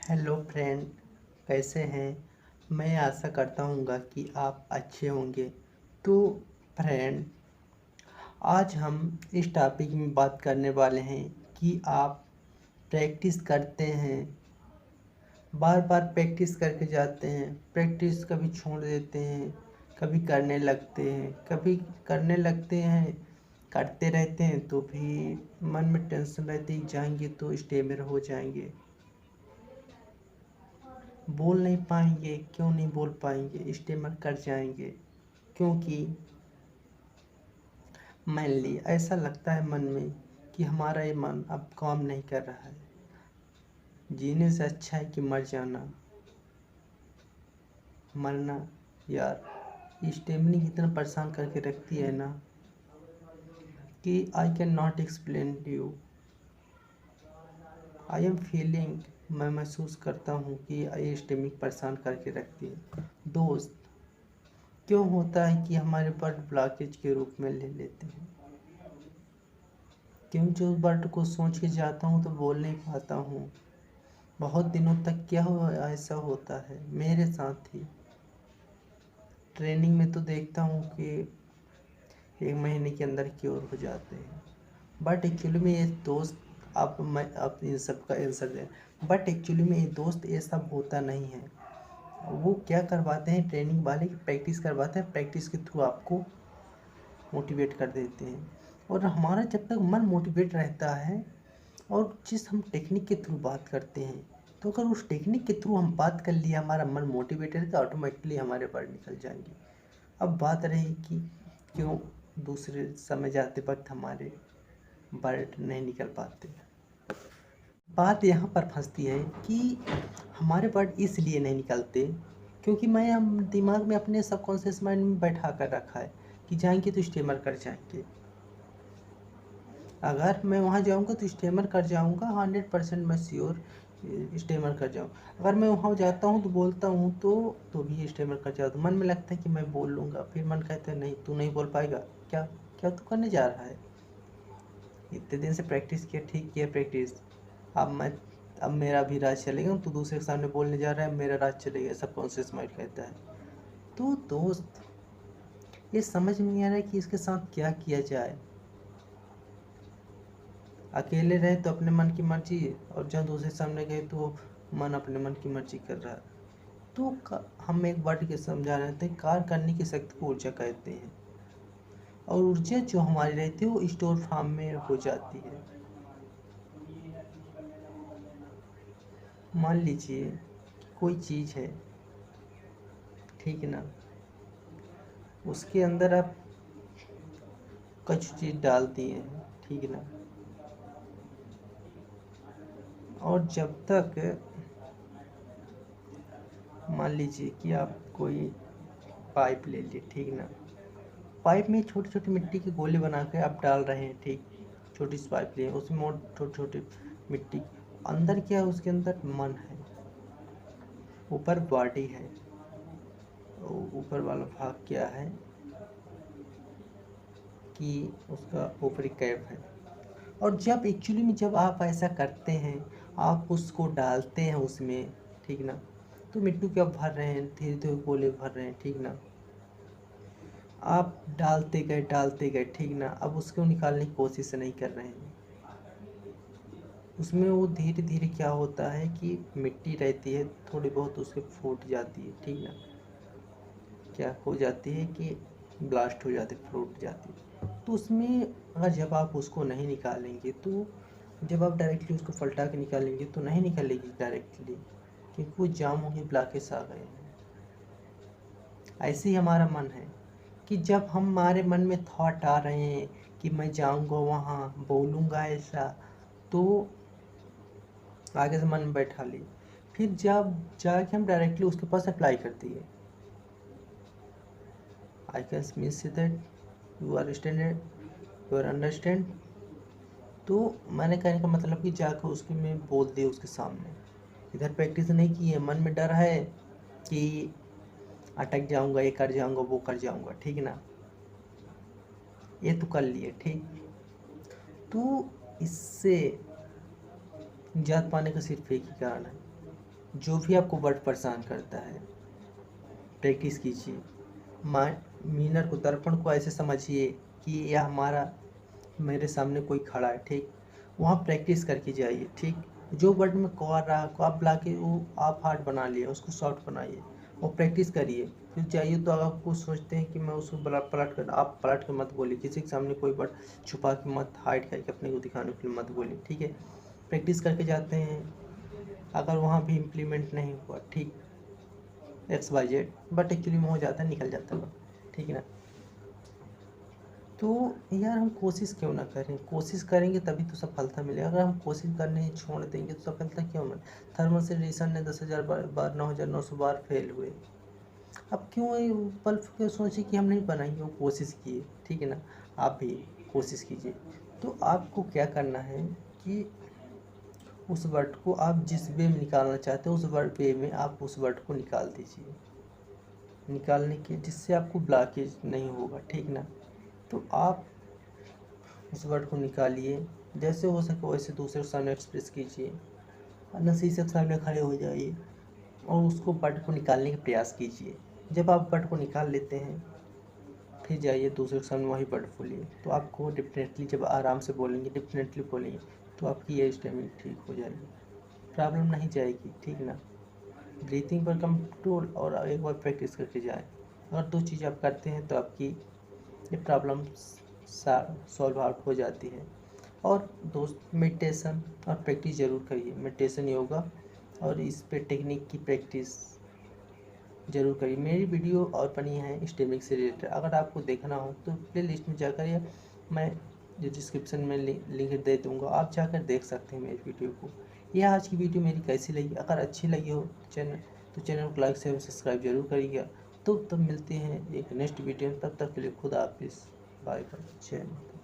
Hello friend, कैसे हैं। मैं आशा करता हूँगा कि आप अच्छे होंगे। तो फ्रेंड, आज हम इस टॉपिक में बात करने वाले हैं कि आप प्रैक्टिस करते हैं, बार बार प्रैक्टिस करके जाते हैं, प्रैक्टिस कभी छोड़ देते हैं, कभी करने लगते हैं, कभी करने लगते हैं, करते रहते हैं तो भी मन में टेंशन रहती है जाएंगे तो स्टेबल हो जाएंगे, बोल नहीं पाएंगे। क्यों नहीं बोल पाएंगे? स्टेमर कर जाएंगे क्योंकि मेनली ऐसा लगता है मन में कि हमारा ये मन अब काम नहीं कर रहा है। जीने से अच्छा है कि मर जाना। मरना यार, स्टेमिनी इतना परेशान करके रखती है ना कि I can not explain to you. I am feeling, मैं महसूस करता हूँ कि ये स्टेमिक परेशान करके रखती है। दोस्त, क्यों होता है कि हमारे वर्ड ब्लॉकेज के रूप में ले लेते हैं? क्यों जो वर्ड को सोच के जाता हूँ तो बोल नहीं पाता हूँ। बहुत दिनों तक क्या हो ऐसा होता है मेरे साथ ही। ट्रेनिंग में तो देखता हूँ कि 1 महीने के अंदर क्योर हो जाते हैं, बट एक्चुअली में ये दोस्त, आप मैं आप इन सब का आंसर दें, बट एक्चुअली में ये दोस्त ये सब होता नहीं है। वो क्या करवाते हैं, ट्रेनिंग वाले की प्रैक्टिस करवाते हैं, प्रैक्टिस के थ्रू आपको मोटिवेट कर देते हैं। और हमारा जब तक मन मोटिवेट रहता है और जिस हम टेक्निक के थ्रू बात करते हैं, तो अगर उस टेक्निक के थ्रू हम बात कर लिए, हमारा मन मोटिवेटेड है तो ऑटोमेटिकली हमारे वर्ड निकल जाएंगे। अब बात रही कि क्यों दूसरे समय जाते वक्त हमारे वर्ड नहीं निकल पाते। बात यहाँ पर फंसती है कि हमारे वर्ड इसलिए नहीं निकलते क्योंकि मैं हम दिमाग में अपने सबकॉन्शियस माइंड में बैठा कर रखा है कि जाएंगे तो स्टेमर कर जाएंगे। अगर मैं वहाँ जाऊँगा तो स्टेमर कर जाऊँगा, 100% मैं श्योर स्टेमर कर जाऊँ। अगर मैं वहाँ जाता हूँ तो बोलता हूँ तो भी स्टेमर कर जाता हूँ। मन में लगता है कि मैं बोल लूँगा, फिर मन कहता है नहीं तू नहीं बोल पाएगा। क्या क्या तू करने जा रहा है? इतने दिन से प्रैक्टिस किया, ठीक किया प्रैक्टिस। अब मेरा भी राज चलेगा, तू दूसरे के सामने बोलने जा रहा है, मेरा राज चलेगा, सबकॉन्शियस माइंड कहता है। तो दोस्त, ये समझ में नहीं आ रहा है कि इसके साथ क्या किया जाए। अकेले रहे तो अपने मन की मर्जी, और जहाँ दूसरे सामने गए तो मन अपने मन की मर्जी कर रहा है। तो हम एक वर्ड के समझा रहे थे, कार्य करने की शक्ति को ऊर्जा कहते हैं, और ऊर्जा जो हमारी रहती है वो स्टोर फार्म में हो जाती है। मान लीजिए कोई चीज़ है, ठीक है ना, उसके अंदर आप कुछ चीज़ डाल दिए हैं, ठीक है ना, और जब तक मान लीजिए कि आप कोई पाइप ले लिए, ठीक ना, पाइप में छोटे छोटे मिट्टी के गोले बना के आप डाल रहे हैं, ठीक। छोटी सी पाइप लिए, उसमें और छोटे छोटे मिट्टी, अंदर क्या है, उसके अंदर मन है, ऊपर बॉडी है, ऊपर वाला भाग क्या है कि उसका ऊपरी कैप है। और जब एक्चुअली में जब आप ऐसा करते हैं, आप उसको डालते हैं उसमें, ठीक ना, तो मिट्टी क्या भर रहे हैं, धीरे धीरे गोले भर रहे हैं, ठीक ना। आप डालते गए, ठीक ना, अब उसको निकालने की कोशिश नहीं कर रहे हैं। उसमें वो धीरे धीरे क्या होता है कि मिट्टी रहती है थोड़ी बहुत, उसके फूट जाती है, ठीक ना, क्या हो जाती है कि ब्लास्ट हो जाती है, फूट जाती है। तो उसमें अगर जब आप उसको नहीं निकालेंगे, तो जब आप डायरेक्टली उसको पलटा के निकालेंगे तो नहीं निकलेगी डायरेक्टली, क्योंकि वो जाम होंगे, ब्लॉकेज आ गए हैं। ऐसे ही हमारा मन है कि जब हमारे मन में थॉट आ रहे हैं कि मैं जाऊंगा वहाँ, बोलूँगा ऐसा, तो आगे से मन में बैठा ली, फिर जब जाके हम डायरेक्टली उसके पास अप्लाई कर दिए। I can mean say that you are standard, you are understand. तो मैंने कहने का मतलब कि जाकर उसके में बोल दिया उसके सामने। इधर प्रैक्टिस नहीं की है, मन में डर है कि अटक जाऊंगा, ये कर जाऊंगा, वो कर जाऊंगा, ठीक ना, ये तो कर लिए, ठीक। तो इससे निजात पाने का सिर्फ एक ही कारण है, जो भी आपको वर्ड परेशान करता है प्रैक्टिस कीजिए। मीनर को, दर्पण को ऐसे समझिए कि यह हमारा, मेरे सामने कोई खड़ा है, ठीक। वहाँ प्रैक्टिस करके जाइए, ठीक। जो वर्ड में कर रहा है को आप ला के वो आप हार्ड बना लिए, उसको शॉर्ट बनाइए और प्रैक्टिस करिए। फिर चाहिए तो अगर आप कुछ सोचते हैं कि मैं उसको पलट कर, आप पलट के मत बोलिए, किसी के सामने कोई वर्ड छुपा के मत, हाइड करके अपने को दिखाने के लिए मत बोलिए, ठीक है। प्रैक्टिस करके जाते हैं, अगर वहाँ भी इम्प्लीमेंट नहीं हुआ, ठीक, XYZ, बट एक्चुअली में हो जाता है, निकल जाता है, ठीक है ना। तो यार हम कोशिश क्यों ना करें, कोशिश करेंगे तभी तो सफलता मिलेगी। अगर हम कोशिश करने छोड़ देंगे तो सफलता क्यों मिले। थर्मल एडिसन ने 10,000 बार 9,900 बार फेल हुए। अब क्यों ये बल्ब क्यों सोचे कि हम नहीं बनाएंगे, वो कोशिश किए, ठीक है ना। आप भी कोशिश कीजिए। तो आपको क्या करना है कि उस वर्ड को आप जिस वे में निकालना चाहते हो, उस वर्ड वे में आप उस वर्ड को निकाल दीजिए, निकालने के जिससे आपको ब्लॉकेज नहीं होगा, ठीक ना। तो आप उस वर्ड को निकालिए, जैसे हो सके वैसे दूसरे के सामने एक्सप्रेस कीजिए, वरना शीशे के सामने खड़े हो जाइए और उसको वर्ड को निकालने का प्रयास कीजिए। जब आप वर्ड को निकाल लेते हैं फिर जाइए दूसरे के सामने वही वर्ड बोलिए, तो आपको डेफिनेटली, जब आराम से बोलेंगे, डेफिनेटली बोलेंगे, तो आपकी ये स्टेमिंग ठीक हो जाएगी, प्रॉब्लम नहीं जाएगी, ठीक ना। ब्रीथिंग पर कंट्रोल और एक बार प्रैक्टिस करके जाएं। अगर दो चीज़ आप करते हैं तो आपकी ये प्रॉब्लम सॉल्व आउट हो जाती है। और दोस्त, मेडिटेशन और प्रैक्टिस ज़रूर करिए, मेडिटेशन, योगा और इस पे टेक्निक की प्रैक्टिस ज़रूर करिए। मेरी वीडियो और बनी है स्टेमिंग से रिलेटेड, अगर आपको देखना हो तो प्ले लिस्ट में जाकर, या मैं जो डिस्क्रिप्शन में लिंक दे दूँगा, आप जाकर देख सकते हैं मेरी वीडियो को। यह आज की वीडियो मेरी कैसी लगी, अगर अच्छी लगी हो चैनल को लाइक शेयर सब्सक्राइब जरूर करिएगा। तो तब मिलते हैं एक नेक्स्ट वीडियो में, तब तक के लिए खुदा हाफिज़, बाय बाय, जय हिंद।